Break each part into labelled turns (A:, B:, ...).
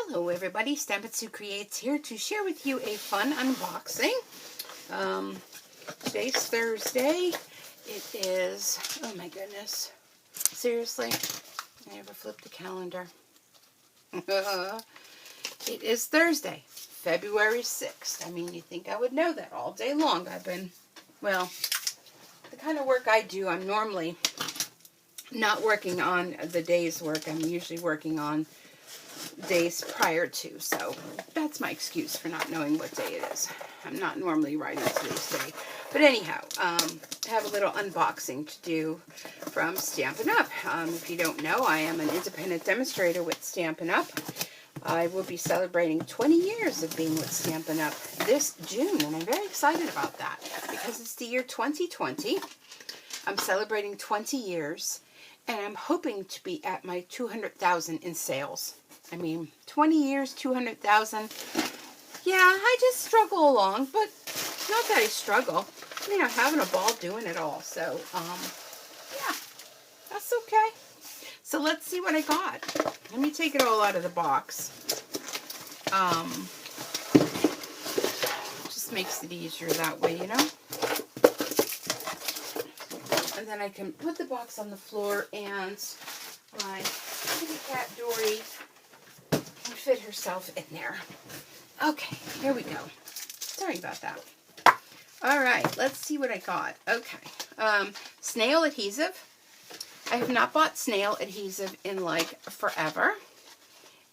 A: Hello everybody, Stampin' Up Creates here to share with you a fun unboxing. Today's Thursday. It is, oh my goodness, seriously, I never flipped the calendar. It is Thursday, February 6th. I mean, you think I would know that all day long. I've been, well, the kind of work I do, I'm normally not working on the day's work. I'm usually working on days prior to, so that's my excuse for not knowing what day it is. I'm not normally writing today's day, but anyhow, I have a little unboxing to do from Stampin' Up. If you don't know, I am an independent demonstrator with Stampin' Up. I will be celebrating 20 years of being with Stampin' Up this June, and I'm very excited about that because it's the year 2020. I'm celebrating 20 years, and I'm hoping to be at my 200,000 in sales. I mean, 20 years, 200,000. Yeah, I just struggle along, but not that I struggle. I mean, I'm having a ball doing it all. So, yeah, that's okay. So let's see what I got. Let me take it all out of the box. Just makes it easier that way, you know? And then I can put the box on the floor, and my kitty cat Dory can fit herself in there. Okay, here we go. Sorry about that. All right, let's see what I got. Okay, snail adhesive. I have not bought snail adhesive in like forever.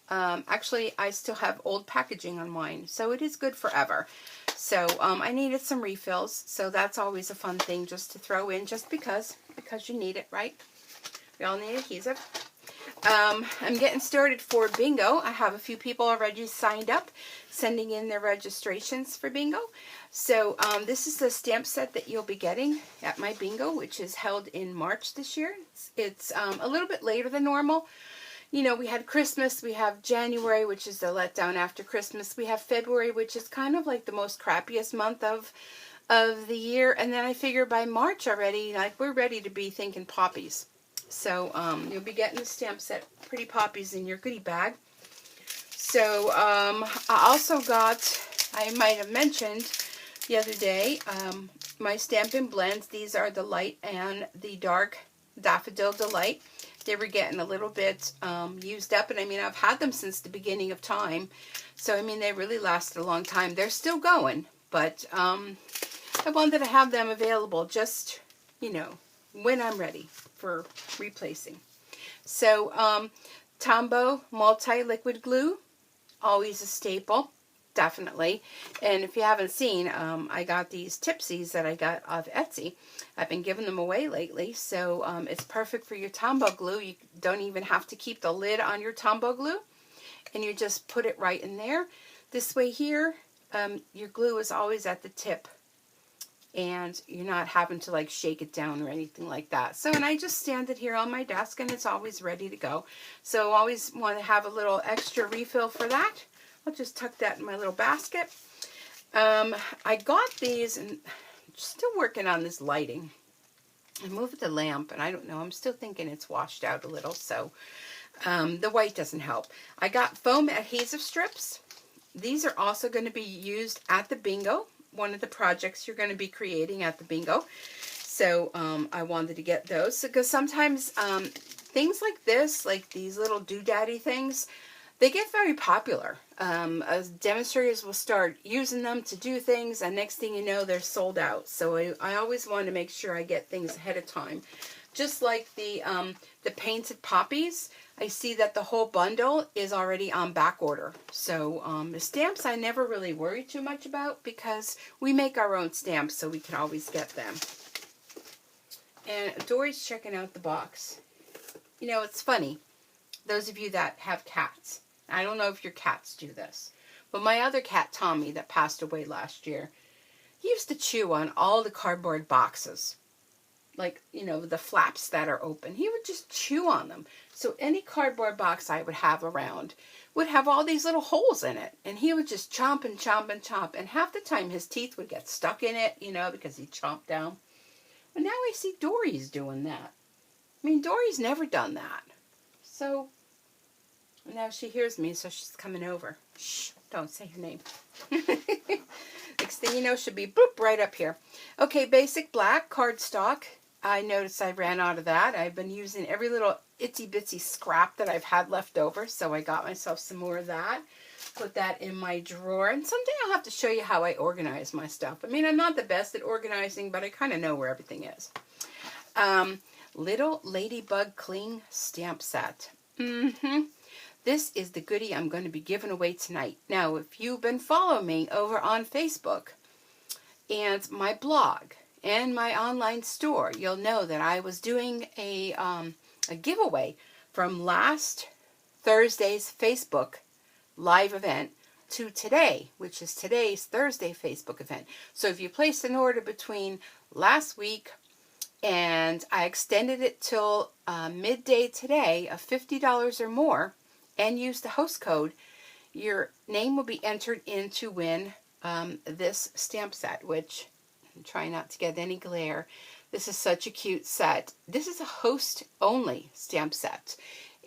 A: Actually, I still have old packaging on mine, so it is good forever. So I needed some refills, so that's always a fun thing just to throw in, just because you need it, right? We all need adhesive. I'm getting started for bingo. I have a few people already signed up, sending in their registrations for bingo. So this is the stamp set that you'll be getting at my bingo, which is held in March this year. It's a little bit later than normal. You know, we had Christmas, we have January, which is the letdown after Christmas. We have February, which is kind of like the most crappiest month of the year. And then I figure by March already, like, we're ready to be thinking poppies. So you'll be getting the stamp set Pretty Poppies in your goodie bag. So I also got, I might have mentioned the other day, my Stampin' Blends. These are the light and the dark Daffodil Delight. They were getting a little bit used up, and I mean, I've had them since the beginning of time, so I mean, they really lasted a long time. They're still going, but I wanted to have them available just, you know, when I'm ready for replacing. So Tombow multi-liquid glue, always a staple, definitely. And if you haven't seen, I got these Tipsies that I got off Etsy. I've been giving them away lately, so it's perfect for your Tombow glue. You don't even have to keep the lid on your Tombow glue, and you just put it right in there. This way here, your glue is always at the tip, and you're not having to like shake it down or anything like that. So, and I just stand it here on my desk, and it's always ready to go. So always want to have a little extra refill for that. I'll just tuck that in my little basket. I got these, and I'm still working on this lighting. I moved the lamp, and I don't know, I'm still thinking it's washed out a little, so the white doesn't help. I got foam adhesive strips. These are also going to be used at the bingo, one of the projects you're going to be creating at the bingo. So I wanted to get those, because sometimes things like this, like these little doodaddy things, they get very popular. As demonstrators will start using them to do things, and next thing you know, they're sold out. So I always want to make sure I get things ahead of time. Just like the painted poppies, I see that the whole bundle is already on back order. So the stamps I never really worry too much about, because we make our own stamps, so we can always get them. And Dory's checking out the box. You know, it's funny. Those of you that have cats, I don't know if your cats do this, but my other cat, Tommy, that passed away last year, he used to chew on all the cardboard boxes. Like, you know, the flaps that are open. He would just chew on them. So any cardboard box I would have around would have all these little holes in it. And he would just chomp and chomp and chomp. And half the time his teeth would get stuck in it, you know, because he chomped down. But now I see Dory's doing that. I mean, Dory's never done that. So Now she hears me, so she's coming over. Shh, don't say her name. Next thing you know, she'll be boop right up here. Okay, basic black cardstock. I noticed I ran out of that. I've been using every little itsy bitsy scrap that I've had left over, so I got myself some more of that. Put that in my drawer, and someday I'll have to show you how I organize my stuff. I mean, I'm not the best at organizing, but I kind of know where everything is. Little Ladybug Cling stamp set. This is the goodie I'm going to be giving away tonight. Now, if you've been following me over on Facebook and my blog and my online store, you'll know that I was doing a giveaway from last Thursday's Facebook live event to today, which is today's Thursday Facebook event. So if you placed an order between last week and I extended it till midday today of $50 or more, and use the host code, your name will be entered in to win this stamp set, which I'm trying not to get any glare. This is such a cute set. This is a host only stamp set,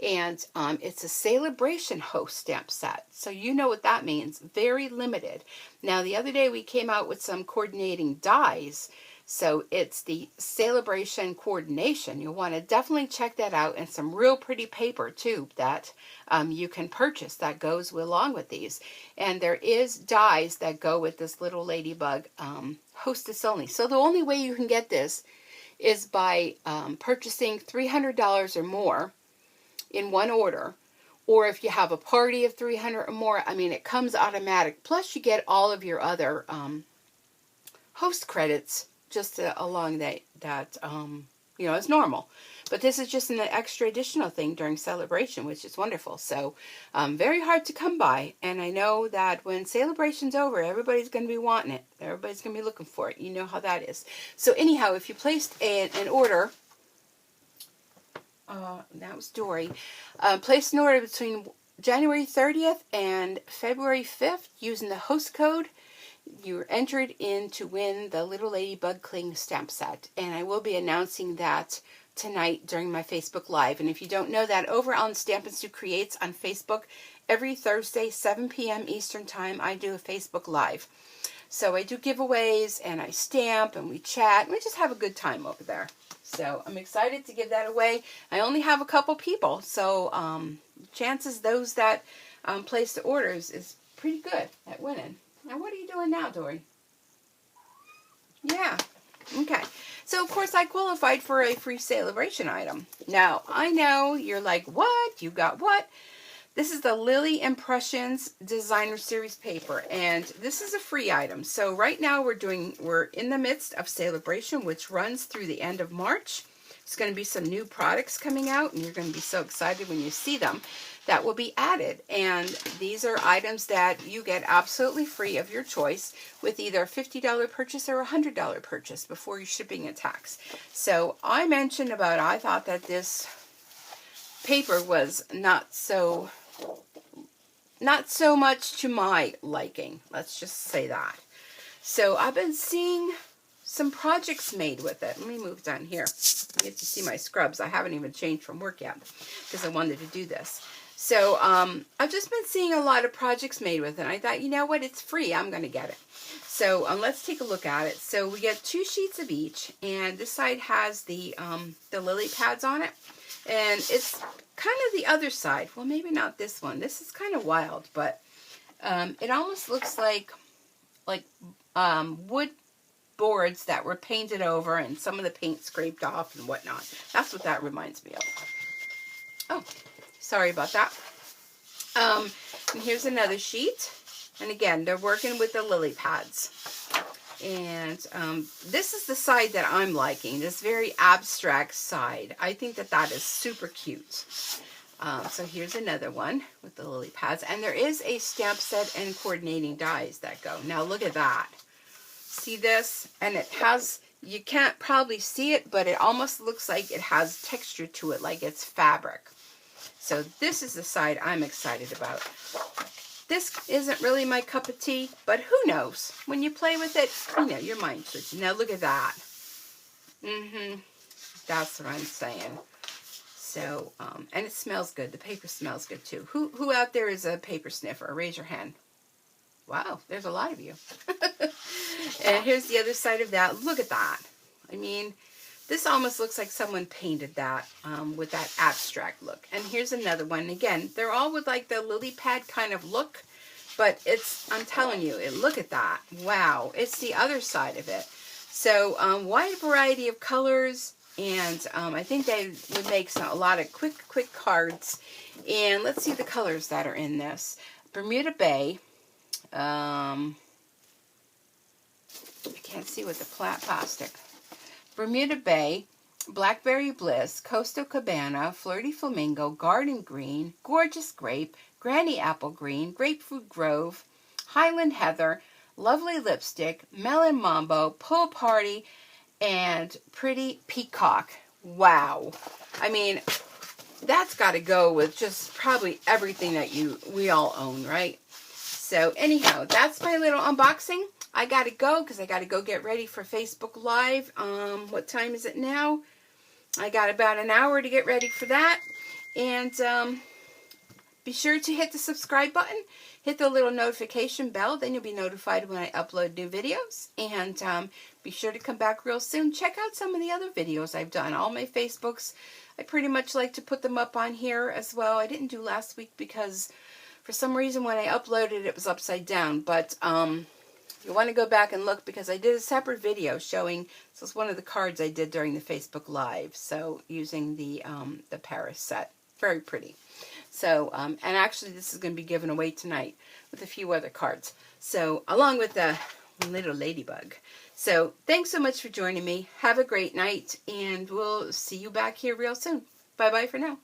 A: and it's a celebration host stamp set. So you know what that means. Very limited. Now the other day we came out with some coordinating dies. So it's the celebration coordination. You'll want to definitely check that out, and some real pretty paper too that you can purchase that goes along with these. And there is dies that go with this little ladybug hostess only. So the only way you can get this is by purchasing $300 or more in one order, or if you have a party of 300 or more. I mean, it comes automatic. Plus you get all of your other host credits just along that you know, it's normal. But this is just an extra additional thing during celebration, which is wonderful. So very hard to come by. And I know that when celebration's over, everybody's going to be wanting it. Everybody's going to be looking for it. You know how that is. So anyhow, if you placed an order, that was Dory, placed an order between January 30th and February 5th using the host code, you're entered in to win the Little Ladybug Cling stamp set. And I will be announcing that tonight during my Facebook Live. And if you don't know that, over on Stampin' Sue Creates on Facebook, every Thursday, 7 p.m. Eastern Time, I do a Facebook Live. So I do giveaways, and I stamp, and we chat, and we just have a good time over there. So I'm excited to give that away. I only have a couple people, so chances those that place the orders is pretty good at winning. Now, what are you doing now, Dory? Yeah. Okay. So, of course, I qualified for a free celebration item. Now, I know you're like, what? You got what? This is the Lily Impressions Designer Series paper, and this is a free item. So, right now, we're in the midst of celebration, which runs through the end of March. There's going to be some new products coming out, and you're going to be so excited when you see them. That will be added, and these are items that you get absolutely free of your choice with either a $50 purchase or a $100 purchase before your shipping and tax. So I mentioned about, I thought that this paper was not so much to my liking. Let's just say that. So I've been seeing some projects made with it. Let me move down here. You get to see my scrubs. I haven't even changed from work yet because I wanted to do this. So I've just been seeing a lot of projects made with it. And I thought, you know what, it's free. I'm going to get it. So let's take a look at it. So we get 2 sheets of each, and this side has the lily pads on it. And it's kind of the other side. Well, maybe not this one. This is kind of wild, but it almost looks like wood boards that were painted over and some of the paint scraped off and whatnot. That's what that reminds me of. Oh. Sorry about that. And here's another sheet. And again, they're working with the lily pads. And this is the side that I'm liking, this very abstract side. I think that that is super cute. So here's another one with the lily pads. And there is a stamp set and coordinating dies that go. Now look at that. See this? And it has, you can't probably see it, but it almost looks like it has texture to it, like it's fabric. So this is the side I'm excited about. This isn't really my cup of tea, but who knows? When you play with it, you know, your mind switches. Now look at that. That's what I'm saying. So, and it smells good. The paper smells good too. Who out there is a paper sniffer? Raise your hand. Wow, there's a lot of you. And here's the other side of that. Look at that. I mean, this almost looks like someone painted that with that abstract look. And here's another one. Again, they're all with like the lily pad kind of look. But it's, I'm telling you, look at that. Wow, it's the other side of it. So, wide variety of colors. And I think they would make a lot of quick cards. And let's see the colors that are in this. Bermuda Bay. I can't see with the plastic. Bermuda Bay, Blackberry Bliss, Coastal Cabana, Flirty Flamingo, Garden Green, Gorgeous Grape, Granny Apple Green, Grapefruit Grove, Highland Heather, Lovely Lipstick, Melon Mambo, Pool Party, and Pretty Peacock. Wow. I mean, that's got to go with just probably everything that we all own, right? So anyhow, that's my little unboxing. I got to go because I got to go get ready for Facebook Live. What time is it now? I got about an hour to get ready for that. And be sure to hit the subscribe button. Hit the little notification bell. Then you'll be notified when I upload new videos. And be sure to come back real soon. Check out some of the other videos I've done. All my Facebooks, I pretty much like to put them up on here as well. I didn't do last week because for some reason when I uploaded it was upside down. But you want to go back and look because I did a separate video showing, this was one of the cards I did during the Facebook Live. So using the Paris set. Very pretty. So, and actually this is going to be given away tonight with a few other cards. So, along with the little ladybug. So, thanks so much for joining me. Have a great night, and we'll see you back here real soon. Bye-bye for now.